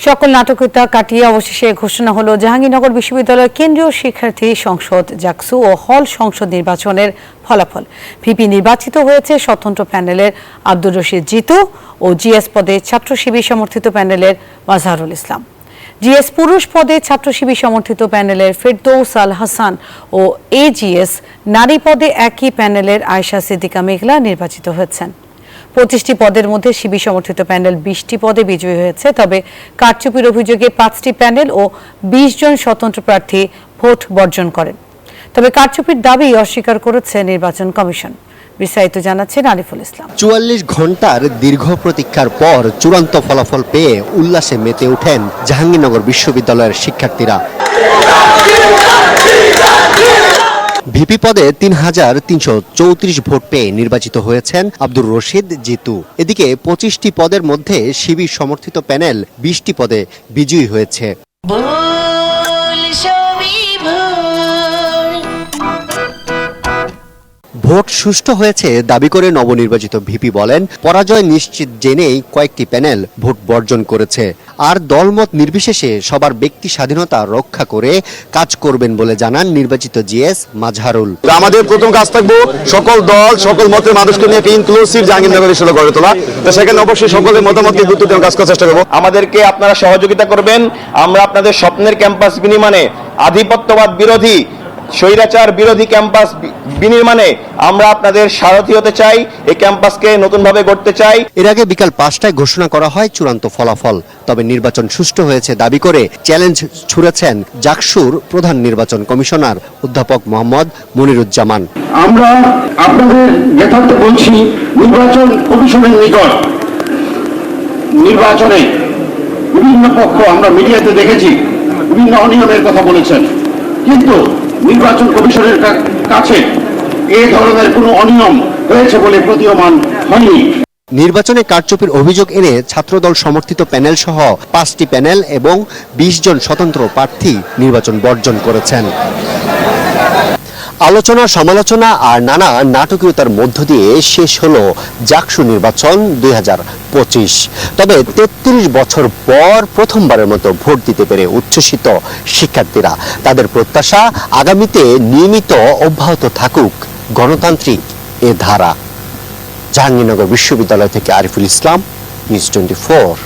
সকল নাটকীয়তা কাটিয়ে অবশেষে ঘোষণা হলো জাহাঙ্গীরনগর বিশ্ববিদ্যালয়ের কেন্দ্রীয় শিক্ষার্থী সংসদ জাকসু ও হল সংসদ নির্বাচনের ফলাফল। ভিপি নির্বাচিত হয়েছে স্বতন্ত্র প্যানেলের আব্দুর রশিদ জিতু ও জিএস পদে ছাত্র শিবির সমর্থিত প্যানেলের মাজহারুল ইসলাম। জিএস পুরুষ পদে ছাত্র শিবির সমর্থিত প্যানেলের ফেরদৌস আল হাসান ও এজিএস নারী পদে একই প্যানেলের আয়েশা সিদ্দিকা মেঘলা নির্বাচিত হয়েছেন। 25টি পদের মধ্যে শিবির সমর্থিত প্যানেল 20টি পদে বিজয়ী হয়েছে, তবে কারচুপির অভিযোগে 5টি প্যানেল ও 20 জন স্বতন্ত্র প্রার্থী ভোট বর্জন করেন। তবে কারচুপির দাবি অস্বীকার করেছে নির্বাচন কমিশন। বিস্তারিত জানাচ্ছেন আরিফুল ইসলাম। 44 ঘন্টার দীর্ঘ প্রতীক্ষার পর চূড়ান্ত ফলাফল পেয়ে উল্লাসে মেতে ওঠেন জাহাঙ্গীরনগর বিশ্ববিদ্যালয়ের শিক্ষার্থীরা। ভিপি পদে 3334 ভোট পেয়ে নির্বাচিত হয়েছেন আব্দুর রশিদ জিতু। এদিকে 25টি পদের মধ্যে শিবির সমর্থিত প্যানেল 20টি পদে বিজয়ী হয়েছে। ভোট সুষ্ঠু হয়েছে দাবি করে নবনির্বাচিত ভিপি বলেন, পরাজয় নিশ্চিত জেনেই কয়েকটি প্যানেল ভোট বর্জন করেছে, আর দলমত নির্বিশেষে সবার ব্যক্তি স্বাধীনতা রক্ষা করে কাজ করবেন বলে জানান নির্বাচিত জিএস মাজহারুল। আমাদের প্রথম কাজ থাকবে সকল দল সকল মতের মানুষকে নিয়ে একটা ইনক্লুসিভ জাহাঙ্গীরনগর বিশ্ববিদ্যালয় গড়ে তোলা। তো সেখানে অবশ্যই সকলের মতামতকে গুরুত্ব দিয়ে কাজ করার চেষ্টা করব। আমাদেরকে আপনারা সহযোগিতা করবেন। আমরা আপনাদের স্বপ্নের ক্যাম্পাস বিনির্মাণে, আধিপত্যবাদ বিরোধী স্বৈরাচার বিরোধী ক্যাম্পাস বিনির্মাণে আমরা আপনাদের সারথি হতে চাই। এই ক্যাম্পাসকে নতুনভাবে গড়তে চাই। এর আগে বিকাল 5টায় ঘোষণা করা হয় চূড়ান্ত ফলাফল। তবে নির্বাচন সুষ্ঠু হয়েছে দাবি করে চ্যালেঞ্জ ছুড়েছেন জাকসুর প্রধান নির্বাচন কমিশনার অধ্যাপক মোহাম্মদ মনিরুজ্জামান। আমরা আপনাদের যথার্থ বলছি, নির্বাচন কমিশনের নিকট নির্বাচনে বিভিন্ন পক্ষ আমরা মিডিয়াতে দেখেছি বিভিন্ন অনিয়মের কথা বলেছেন, কিন্তু নির্বাচন কমিশনের কাছে এই ধরনের কোনো অনিয়ম হয়েছে বলে প্রতীয়মান হয়নি। নির্বাচনে কারচুপির অভিযোগ এনে ছাত্রদল সমর্থিত প্যানেল সহ 5টি প্যানেল এবং 20 জন স্বতন্ত্র প্রার্থী নির্বাচন বর্জন করেছেন। আলোচনা সমালোচনা আর নানা নাটকীয়তার মধ্য দিয়ে শেষ হলো জাকসু নির্বাচন 2025। তবে 33 বছর পর প্রথমবারের মতো ভোট দিতে পেরে উচ্ছ্বসিত শিক্ষার্থীরা। তাদের প্রত্যাশা আগামীতে নিয়মিত অব্যাহত থাকুক গণতান্ত্রিক এ ধারা। জাহাঙ্গীরনগর বিশ্ববিদ্যালয় থেকে আরিফুল ইসলাম, নিউজ 24।